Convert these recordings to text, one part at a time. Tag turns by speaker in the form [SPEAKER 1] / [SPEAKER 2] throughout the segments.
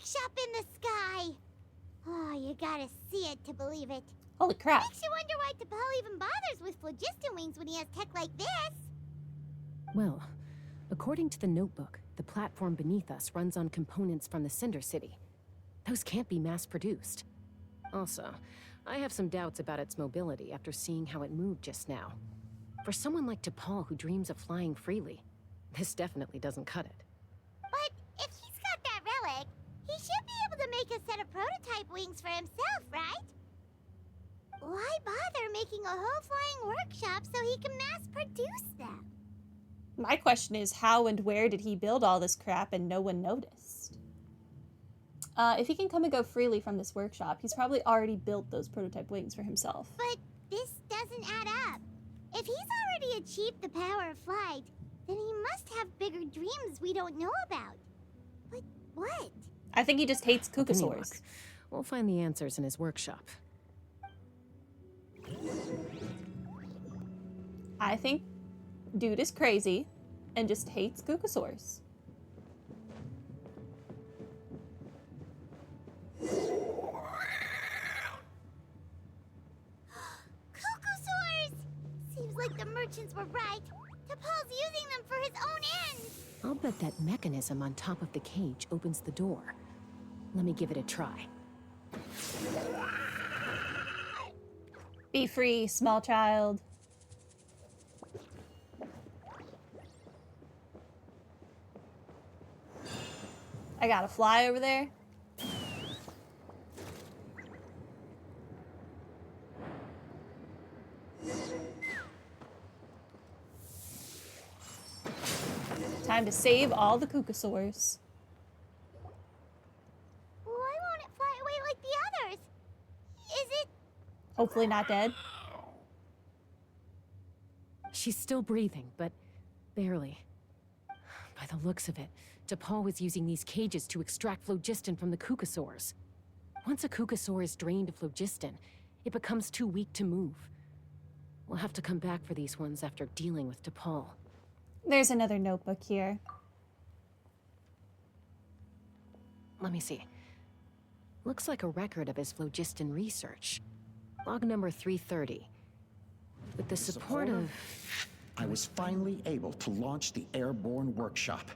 [SPEAKER 1] workshop in the sky! Oh, you gotta see it to believe it.
[SPEAKER 2] Holy crap.
[SPEAKER 1] Makes you wonder why T'Pol even bothers with phlogiston wings when he has tech like this.
[SPEAKER 3] Well, according to the notebook, the platform beneath us runs on components from the Cinder City. Those can't be mass-produced. Also, I have some doubts about its mobility after seeing how it moved just now. For someone like T'Pol who dreams of flying freely, this definitely doesn't cut it.
[SPEAKER 1] But if he's got that relic, he should be able to make a set of prototype wings for himself, right? Why bother making a whole flying workshop so he can mass-produce them?
[SPEAKER 2] My question is, how and where did he build all this crap and no one noticed? If he can come and go freely from this workshop, he's probably already built those prototype wings for himself.
[SPEAKER 1] But this doesn't add up. If he's already achieved the power of flight, then he must have bigger dreams we don't know about. But what?
[SPEAKER 2] I think he just hates
[SPEAKER 3] With any
[SPEAKER 2] Kukasaurs.
[SPEAKER 3] luck, we'll find the answers in his workshop.
[SPEAKER 2] I think dude is crazy and just hates Kukasaurs.
[SPEAKER 1] Kukusaurs! Seems like the merchants were right. T'Pol's using them for his own ends.
[SPEAKER 3] I'll bet that mechanism on top of the cage opens the door. Let me give it a try.
[SPEAKER 2] Be free, small child. I gotta fly over there. Time to save all the Kukasaurs.
[SPEAKER 1] Why won't it fly away like the others? Is it...
[SPEAKER 2] Hopefully not dead.
[SPEAKER 3] She's still breathing, but barely. By the looks of it, T'Pol was using these cages to extract phlogiston from the Kukasaurs. Once a Kukasaur is drained of phlogiston, it becomes too weak to move. We'll have to come back for these ones after dealing with T'Pol.
[SPEAKER 2] There's another notebook here.
[SPEAKER 3] Let me see. Looks like a record of his phlogiston research. Log number 330. With the support of...
[SPEAKER 4] I was finally able to launch the airborne workshop.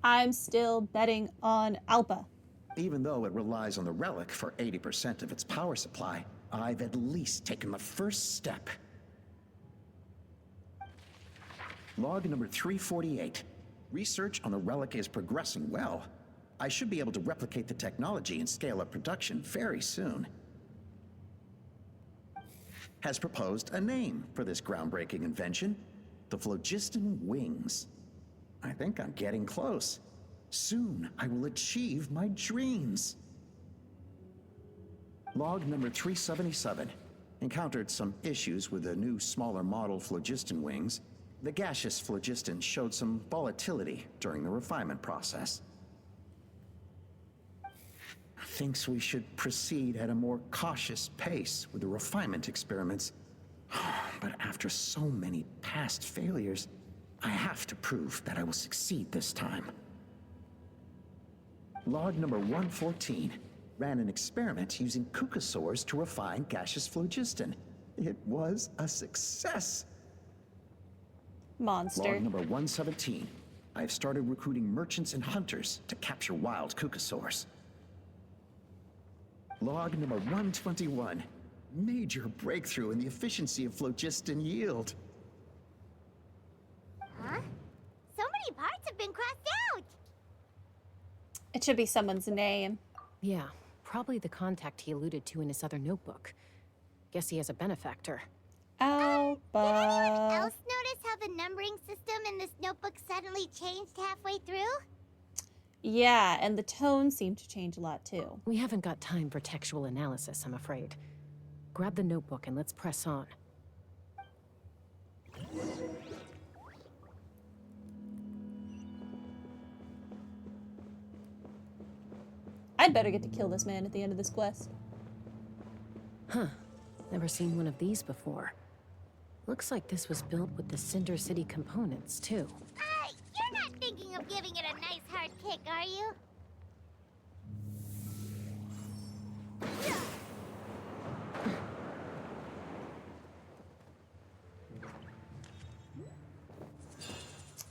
[SPEAKER 2] I'm still betting on Alpa.
[SPEAKER 4] Even though it relies on the relic for 80% of its power supply, I've at least taken the first step. Log number 348. Research on the relic is progressing well. I should be able to replicate the technology and scale up production very soon. Has proposed a name for this groundbreaking invention. The phlogiston wings. I think I'm getting close. Soon I will achieve my dreams. Log number 377. Encountered some issues with the new smaller model phlogiston wings. The gaseous phlogiston showed some volatility during the refinement process. Thinks we should proceed at a more cautious pace with the refinement experiments. But after so many past failures, I have to prove that I will succeed this time. Log number 114. Ran an experiment using Kukasaurs to refine gaseous phlogiston. It was a success.
[SPEAKER 2] Monster.
[SPEAKER 4] Log number 117. I have started recruiting merchants and hunters to capture wild Kukasaurs. Log number 121. Major breakthrough in the efficiency of phlogiston yield.
[SPEAKER 1] Huh? So many parts have been crossed out!
[SPEAKER 2] It should be someone's name.
[SPEAKER 3] Yeah, probably the contact he alluded to in his other notebook. Guess he has a benefactor.
[SPEAKER 2] Alpa.
[SPEAKER 1] Did anyone else notice how the numbering system in this notebook suddenly changed halfway through?
[SPEAKER 2] Yeah, and the tone seemed to change a lot too.
[SPEAKER 3] We haven't got time for textual analysis, I'm afraid. Grab the notebook and let's press on.
[SPEAKER 2] I'd better get to kill this man at the end of this quest.
[SPEAKER 3] Huh. Never seen one of these before. Looks like this was built with the Cinder City components, too.
[SPEAKER 1] You're not thinking of giving it a nice hard kick, are you?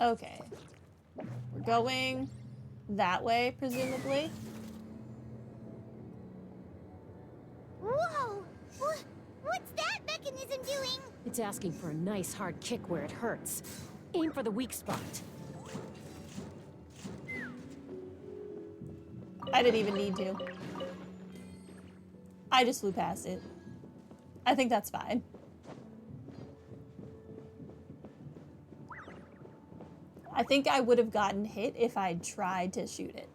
[SPEAKER 2] Okay. We're going that way, presumably.
[SPEAKER 1] Whoa! What's that mechanism doing?
[SPEAKER 3] It's asking for a nice hard kick where it hurts. Aim for the weak spot.
[SPEAKER 2] I didn't even need to. I just flew past it. I think that's fine. I think I would have gotten hit if I'd tried to shoot it.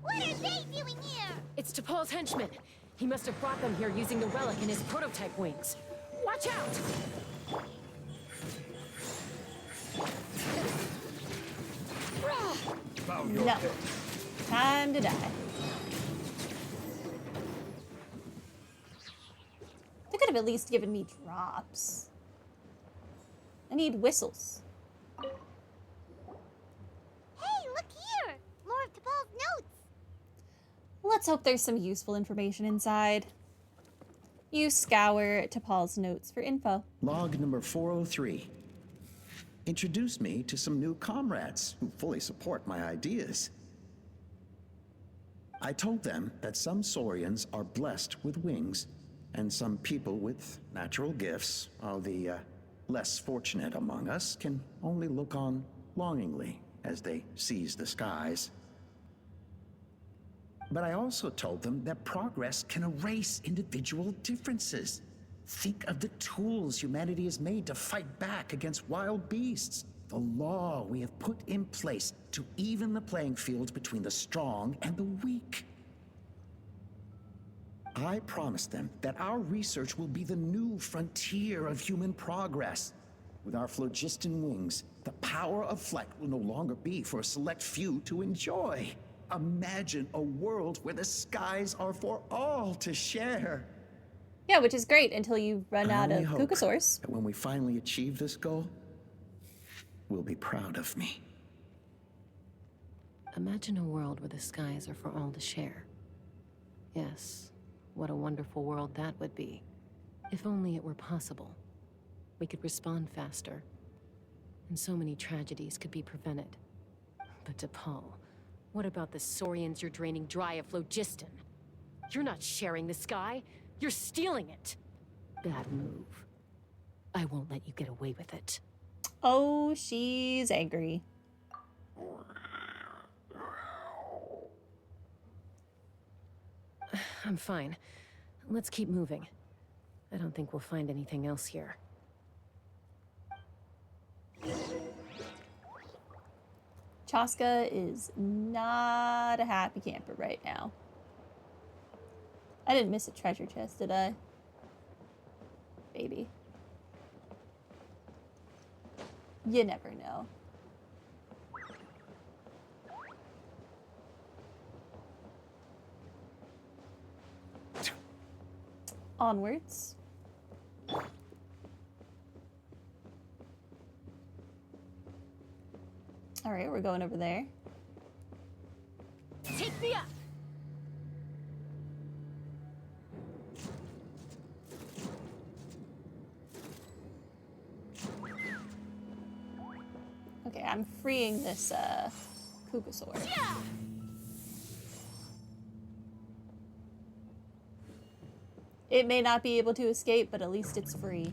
[SPEAKER 1] What are they doing here?
[SPEAKER 3] It's T'Pol's henchman. He must have brought them here using the relic in his prototype wings. Watch out!
[SPEAKER 2] No. Time to die. They could have at least given me drops. I need whistles.
[SPEAKER 1] Hey, look here! More of T'Pol's notes!
[SPEAKER 2] Let's hope there's some useful information inside. You scour T'Pol's notes for info.
[SPEAKER 4] Log number 403. Introduce me to some new comrades who fully support my ideas. I told them that some saurians are blessed with wings, and some people with natural gifts, while the less fortunate among us can only look on longingly as they seize the skies. But I also told them that progress can erase individual differences. Think of the tools humanity has made to fight back against wild beasts. The law we have put in place to even the playing field between the strong and the weak. I promised them that our research will be the new frontier of human progress. With our phlogiston wings, the power of flight will no longer be for a select few to enjoy. Imagine a world where the skies are for all to share.
[SPEAKER 2] Yeah, which is great until you run
[SPEAKER 4] I
[SPEAKER 2] out of
[SPEAKER 4] only hope
[SPEAKER 2] Kukasaurs.
[SPEAKER 4] that when we finally achieve this goal, will be proud of me.
[SPEAKER 3] Imagine a world where the skies are for all to share. Yes, what a wonderful world that would be. If only it were possible. We could respond faster, and so many tragedies could be prevented. But T'Pol, what about the saurians you're draining dry of phlogiston? You're not sharing the sky, you're stealing it. Bad move. I won't let you get away with it.
[SPEAKER 2] Oh, she's angry.
[SPEAKER 3] I'm fine. Let's keep moving. I don't think we'll find anything else here.
[SPEAKER 2] Chasca is not a happy camper right now. I didn't miss a treasure chest, did I? Maybe. You never know. Onwards. All right, we're going over there.
[SPEAKER 3] Take me up!
[SPEAKER 2] Okay, I'm freeing this Kukasaur.
[SPEAKER 1] Yeah!
[SPEAKER 2] It may not be able to escape, but at least it's free.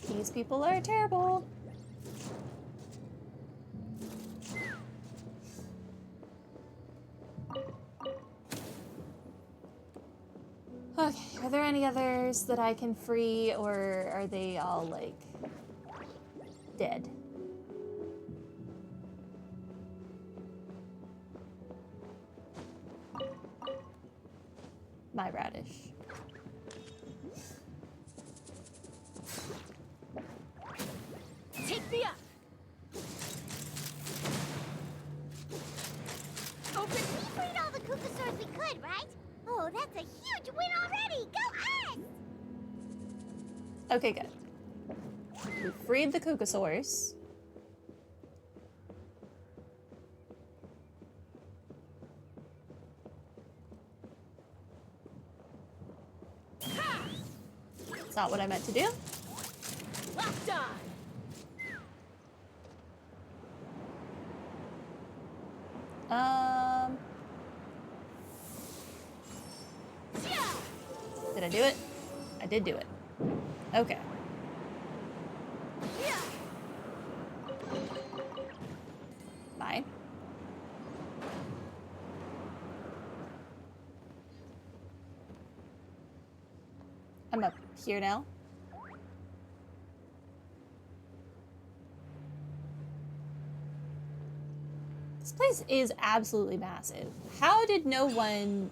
[SPEAKER 2] These people are terrible. Okay, are there any others that I can free, or are they all, like, dead? My radish.
[SPEAKER 3] Take me up!
[SPEAKER 1] We freed all the Kukasaurs we could, right? Oh, that's a huge win already! Go us!
[SPEAKER 2] Okay, good. We freed the Kukasaurs. That's not what I meant to do.
[SPEAKER 3] Locked on!
[SPEAKER 2] Did I do it? I did do it. Okay. Mine. I'm up here now. This place is absolutely massive. How did no one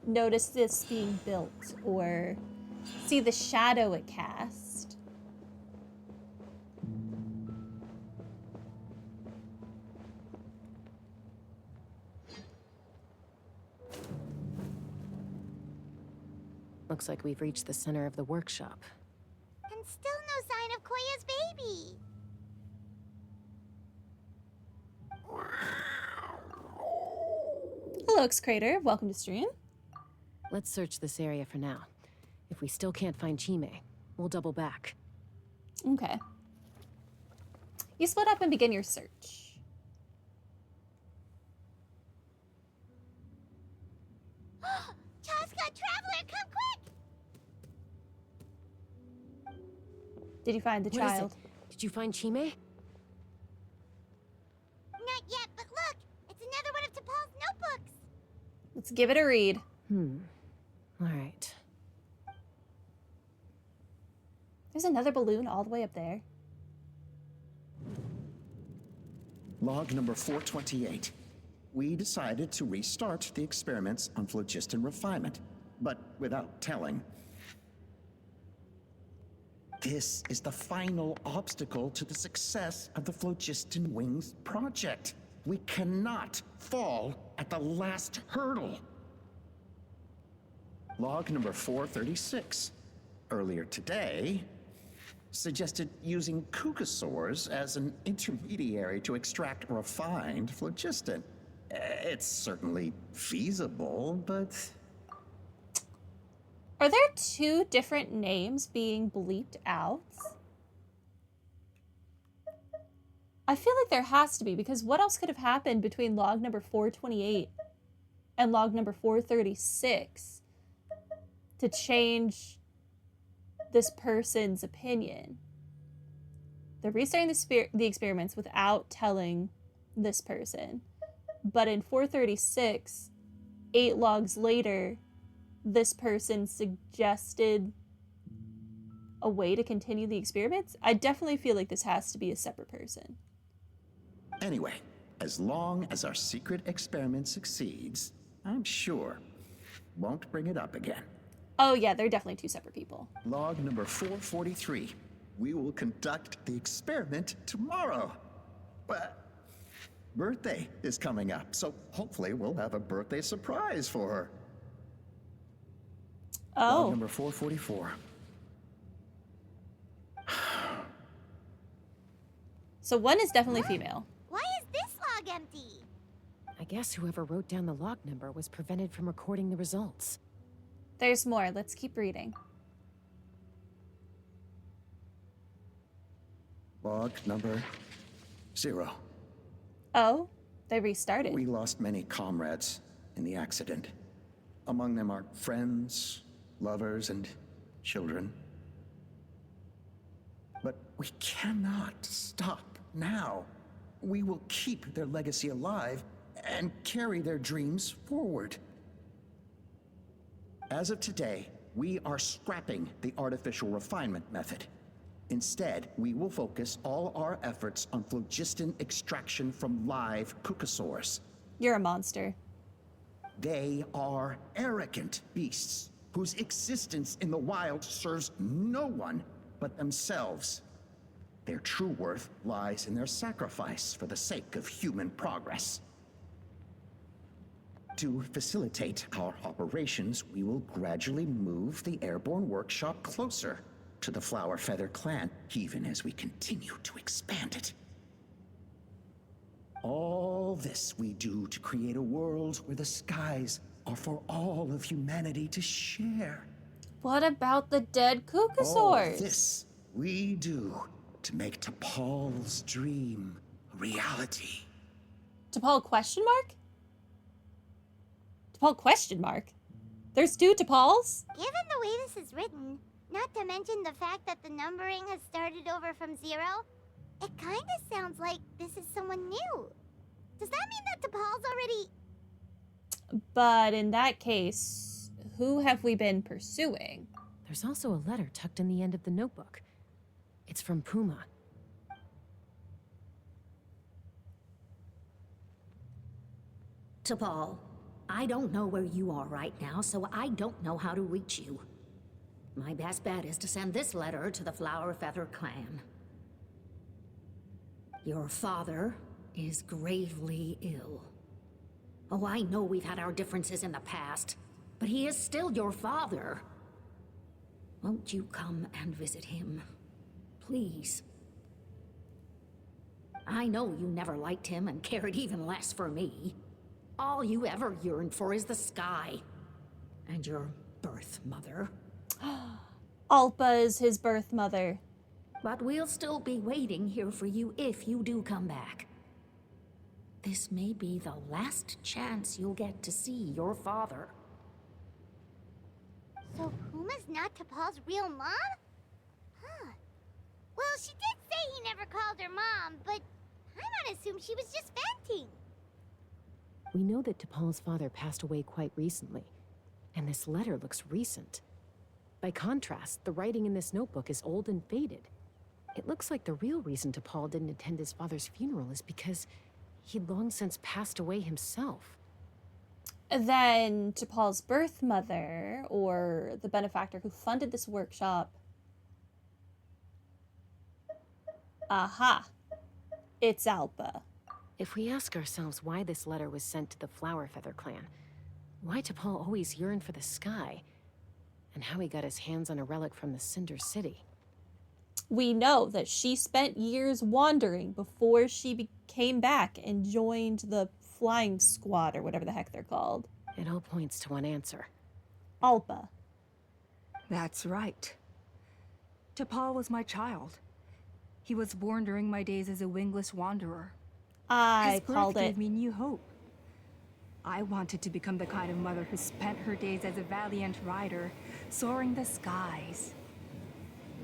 [SPEAKER 2] notice this being built or see the shadow it cast?
[SPEAKER 3] Looks like we've reached the center of the workshop.
[SPEAKER 1] And still no sign of Koya's baby.
[SPEAKER 2] Hello, X-Crater. Welcome to stream.
[SPEAKER 3] Let's search this area for now. If we still can't find Chime, we'll double back.
[SPEAKER 2] Okay. You split up and begin your search.
[SPEAKER 1] Chasca, Traveler, come quick!
[SPEAKER 2] Did you find the
[SPEAKER 3] What is
[SPEAKER 2] child?
[SPEAKER 3] it? Did you find Chime?
[SPEAKER 1] Not yet, but look! It's another one of T'Pol's notebooks!
[SPEAKER 2] Let's give it a read.
[SPEAKER 3] All right.
[SPEAKER 2] There's another balloon all the way up there.
[SPEAKER 4] Log number 428. We decided to restart the experiments on phlogiston refinement, but without telling. This is the final obstacle to the success of the Phlogiston Wings project. We cannot fall at the last hurdle. Log number 436. Earlier today, suggested using Kukasaurs as an intermediary to extract refined phlogiston. It's certainly feasible, but...
[SPEAKER 2] Are there two different names being bleeped out? I feel like there has to be, because what else could have happened between log number 428 and log number 436 to change this person's opinion? They're restarting the experiments without telling this person. But in 436, 8 logs later, this person suggested a way to continue the experiments. I definitely feel like this has to be a separate person.
[SPEAKER 4] Anyway, as long as our secret experiment succeeds, I'm sure won't bring it up again.
[SPEAKER 2] Oh yeah, they're definitely two separate people.
[SPEAKER 4] Log number 443. We will conduct the experiment tomorrow. Well, birthday is coming up, so hopefully we'll have a birthday surprise for her. Log
[SPEAKER 2] Oh,
[SPEAKER 4] number 444.
[SPEAKER 2] so one is definitely female.
[SPEAKER 1] Why is this log empty?
[SPEAKER 3] I guess whoever wrote down the log number was prevented from recording the results.
[SPEAKER 2] There's more. Let's keep reading.
[SPEAKER 4] Log number 0.
[SPEAKER 2] Oh, they restarted.
[SPEAKER 4] We lost many comrades in the accident. Among them are friends, lovers, and children. But we cannot stop now. We will keep their legacy alive and carry their dreams forward. As of today, we are scrapping the artificial refinement method. Instead, we will focus all our efforts on phlogiston extraction from live Kukasaurs.
[SPEAKER 2] You're a monster.
[SPEAKER 4] They are arrogant beasts whose existence in the wild serves no one but themselves. Their true worth lies in their sacrifice for the sake of human progress. To facilitate our operations, we will gradually move the airborne workshop closer to the Flower Feather clan, even as we continue to expand it. All this we do to create a world where the skies are for all of humanity to share.
[SPEAKER 2] What about the dead
[SPEAKER 4] All
[SPEAKER 2] Kukasaurs?
[SPEAKER 4] this we do to make T'Pol's dream a reality.
[SPEAKER 2] T'Pol question mark? T'Pol question mark? There's 2 T'Pols?
[SPEAKER 1] Given the way this is written, not to mention the fact that the numbering has started over from 0, it kind of sounds like this is someone new. Does that mean that T'Pol's already...
[SPEAKER 2] But in that case, who have we been pursuing?
[SPEAKER 3] There's also a letter tucked in the end of the notebook. It's from Puma.
[SPEAKER 5] T'Pol, I don't know where you are right now, so I don't know how to reach you. My best bet is to send this letter to the Flower Feather clan. Your father is gravely ill. Oh, I know we've had our differences in the past, but he is still your father. Won't you come and visit him? Please. I know you never liked him and cared even less for me. All you ever yearned for is the sky. And your birth mother.
[SPEAKER 2] Alpa is his birth mother.
[SPEAKER 5] But we'll still be waiting here for you if you do come back. This may be the last chance you'll get to see your father.
[SPEAKER 1] So Puma's not T'Pol's real mom? Huh. Well, she did say he never called her mom, but I'm gonna assume she was just venting.
[SPEAKER 3] We know that T'Pol's father passed away quite recently, and this letter looks recent. By contrast, the writing in this notebook is old and faded. It looks like the real reason T'Pol didn't attend his father's funeral is because he'd long since passed away himself.
[SPEAKER 2] Then T'Pol's birth mother, or the benefactor who funded this workshop. Aha. It's Alpa.
[SPEAKER 3] If we ask ourselves why this letter was sent to the Flower Feather clan, why T'Pol always yearned for the sky, and how he got his hands on a relic from the Cinder City.
[SPEAKER 2] We know that she spent years wandering before she came back and joined the flying squad, or whatever the heck they're called.
[SPEAKER 3] It all points to one answer.
[SPEAKER 2] Alpa.
[SPEAKER 6] That's right. T'Pol was my child. He was born during my days as a wingless wanderer.
[SPEAKER 2] I
[SPEAKER 6] His birth
[SPEAKER 2] called
[SPEAKER 6] gave
[SPEAKER 2] it.
[SPEAKER 6] me new hope. I wanted to become the kind of mother who spent her days as a valiant rider, soaring the skies.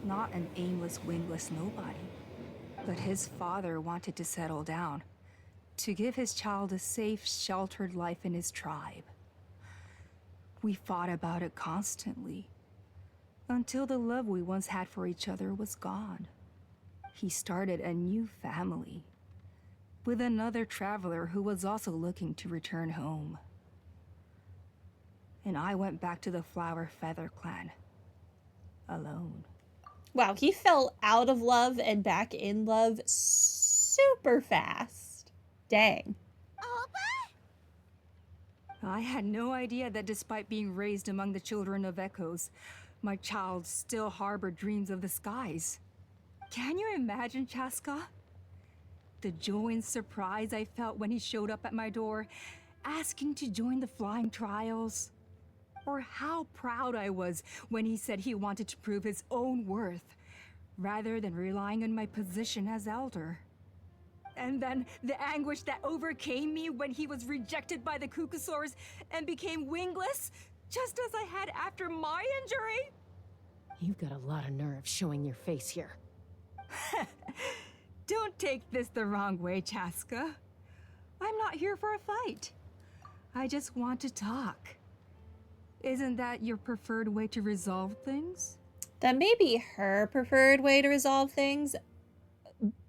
[SPEAKER 6] Not an aimless, wingless nobody. But his father wanted to settle down, to give his child a safe, sheltered life in his tribe. We fought about it constantly, until the love we once had for each other was gone. He started a new family, with another traveler who was also looking to return home. And I went back to the Flower Feather clan, alone.
[SPEAKER 2] Wow, he fell out of love and back in love super fast. Dang.
[SPEAKER 1] Alpa?
[SPEAKER 6] I had no idea that despite being raised among the children of echoes, my child still harbored dreams of the skies. Can you imagine, Chasca? The joy and surprise I felt when he showed up at my door, asking to join the flying trials. Or how proud I was when he said he wanted to prove his own worth, rather than relying on my position as elder. And then the anguish that overcame me when he was rejected by the Kukasaurs and became wingless, just as I had after my injury.
[SPEAKER 3] You've got a lot of nerve showing your face here.
[SPEAKER 6] Don't take this the wrong way, Chasca. I'm not here for a fight. I just want to talk. Isn't that your preferred way to resolve things?
[SPEAKER 2] That may be her preferred way to resolve things,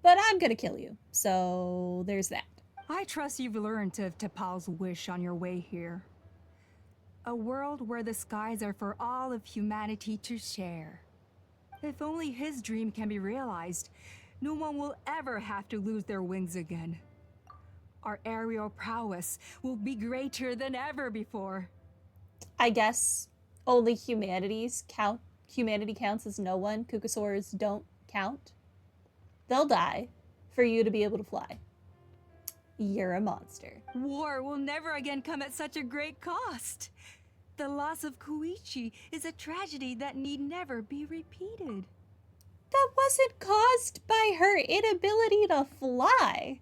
[SPEAKER 2] but I'm gonna kill you. So there's that.
[SPEAKER 6] I trust you've learned of T'Pol's wish on your way here. A world where the skies are for all of humanity to share. If only his dream can be realized, no one will ever have to lose their wings again. Our aerial prowess will be greater than ever before.
[SPEAKER 2] I guess only humanities count humanity counts as no one, Kukasaurs don't count. They'll die for you to be able to fly. You're a monster.
[SPEAKER 6] War will never again come at such a great cost. The loss of Koichi is a tragedy that need never be repeated.
[SPEAKER 2] That wasn't caused by her inability to fly.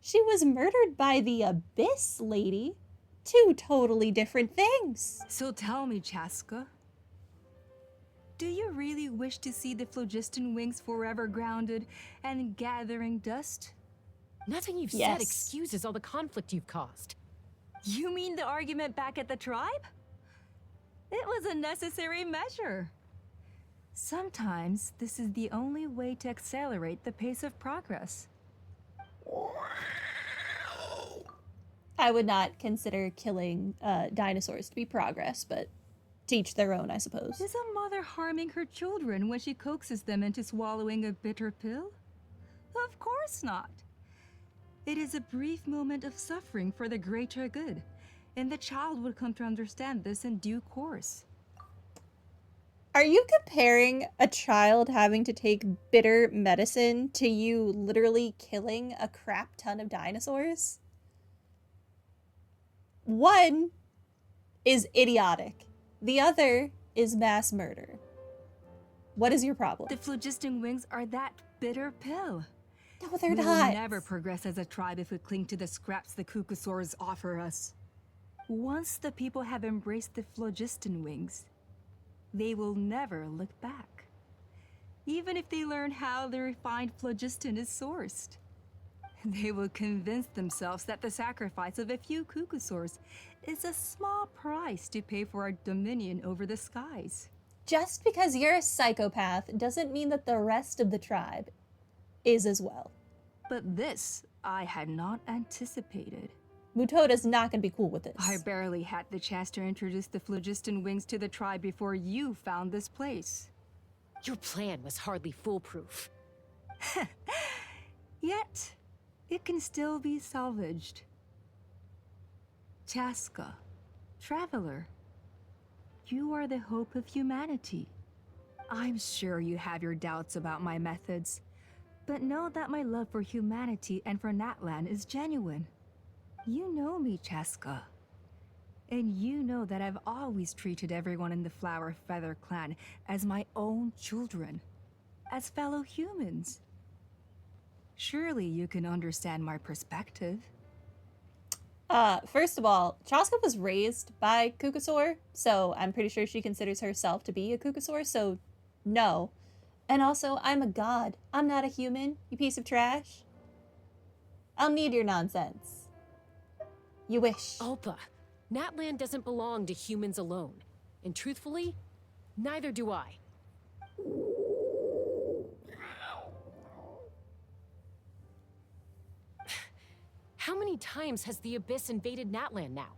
[SPEAKER 2] She was murdered by the Abyss Lady. Two totally different things.
[SPEAKER 6] So tell me, Chasca, do you really wish to see the phlogiston wings forever grounded and gathering dust?
[SPEAKER 3] Nothing you've
[SPEAKER 2] Yes.
[SPEAKER 3] said excuses all the conflict you've caused.
[SPEAKER 6] You mean the argument back at the tribe? It was a necessary measure. Sometimes this is the only way to accelerate the pace of progress.
[SPEAKER 2] I would not consider killing dinosaurs to be progress, but to each their own, I suppose.
[SPEAKER 6] Is a mother harming her children when she coaxes them into swallowing a bitter pill? Of course not. It is a brief moment of suffering for the greater good, and the child would come to understand this in due course.
[SPEAKER 2] Are you comparing a child having to take bitter medicine to you literally killing a crap ton of dinosaurs? One is idiotic. The other is mass murder. What is your problem?
[SPEAKER 6] The phlogiston wings are that bitter pill.
[SPEAKER 2] No, they're
[SPEAKER 6] We will
[SPEAKER 2] not.
[SPEAKER 6] never progress as a tribe if we cling to the scraps the Kukasaurs offer us. Once the people have embraced the phlogiston wings, they will never look back. Even if they learn how the refined phlogiston is sourced. They will convince themselves that the sacrifice of a few Kukasaurs is a small price to pay for our dominion over the skies.
[SPEAKER 2] Just because you're a psychopath doesn't mean that the rest of the tribe is as well.
[SPEAKER 6] But this I had not anticipated.
[SPEAKER 2] Mutoda's not going to be cool with this.
[SPEAKER 6] I barely had the chance to introduce the phlogiston wings to the tribe before you found this place.
[SPEAKER 3] Your plan was hardly foolproof.
[SPEAKER 6] Yet, it can still be salvaged. Chasca, traveler, you are the hope of humanity. I'm sure you have your doubts about my methods, but know that my love for humanity and for Natlan is genuine. You know me, Chasca. And you know that I've always treated everyone in the Flower Feather clan as my own children, as fellow humans. Surely you can understand my perspective.
[SPEAKER 2] First of all, Chasca was raised by Kukasaur, so I'm pretty sure she considers herself to be a Kukasaur, so no. And also, I'm a god. I'm not a human, you piece of trash. I'll need your nonsense. You wish.
[SPEAKER 3] Alpa, Natlan doesn't belong to humans alone. And truthfully, neither do I. How many times has the Abyss invaded Natlan now?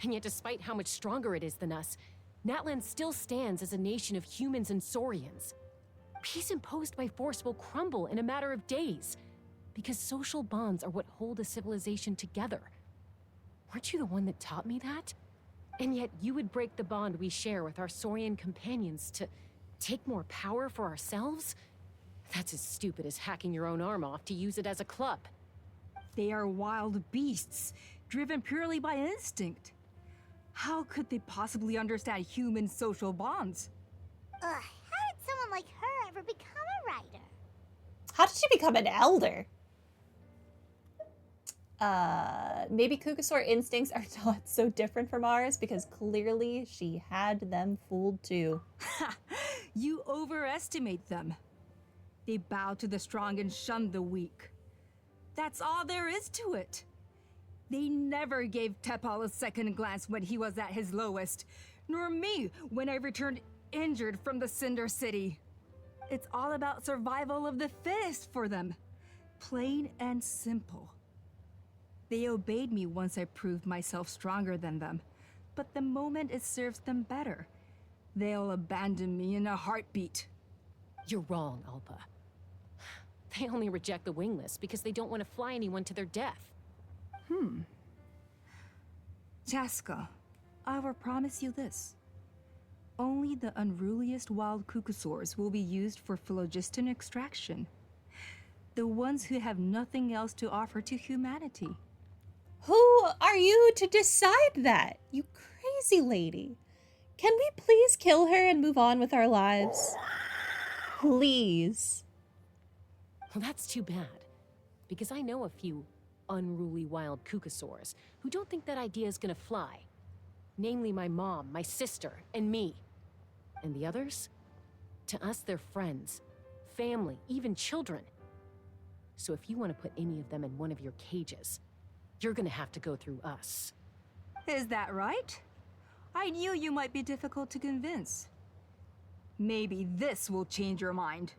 [SPEAKER 3] And yet despite how much stronger it is than us, Natlan still stands as a nation of humans and saurians. Peace imposed by force will crumble in a matter of days, because social bonds are what hold a civilization together. Weren't you the one that taught me that? And yet you would break the bond we share with our saurian companions to take more power for ourselves? That's as stupid as hacking your own arm off to use it as a club.
[SPEAKER 6] They are wild beasts, driven purely by instinct. How could they possibly understand human social bonds?
[SPEAKER 1] Ugh, how did someone like her ever become a writer?
[SPEAKER 2] How did she become an elder? Maybe Kukasaur instincts are not so different from ours because clearly she had them fooled too.
[SPEAKER 6] You overestimate them. They bow to the strong and shun the weak. That's all there is to it. They never gave Tepal a second glance when he was at his lowest, nor me when I returned injured from the Cinder City. It's all about survival of the fittest for them. Plain and simple. They obeyed me once I proved myself stronger than them, but the moment it serves them better, they'll abandon me in a heartbeat.
[SPEAKER 3] You're wrong, Alpa. They only reject the wingless because they don't want to fly anyone to their death.
[SPEAKER 6] Chasca, I will promise you this. only the unruliest wild cucosaurs will be used for phlogiston extraction. The ones who have nothing else to offer to humanity.
[SPEAKER 2] Who are you to decide that, you crazy lady? Can we please kill her and move on with our lives? Please.
[SPEAKER 3] Well, that's too bad. Because I know a few unruly wild cucosaurs who don't think that idea is gonna fly. Namely my mom, my sister, and me. And the others? To us, they're friends, family, even children. So if you want to put any of them in one of your cages, you're gonna have to go through us.
[SPEAKER 6] Is that right? I knew you might be difficult to convince. Maybe this will change your mind.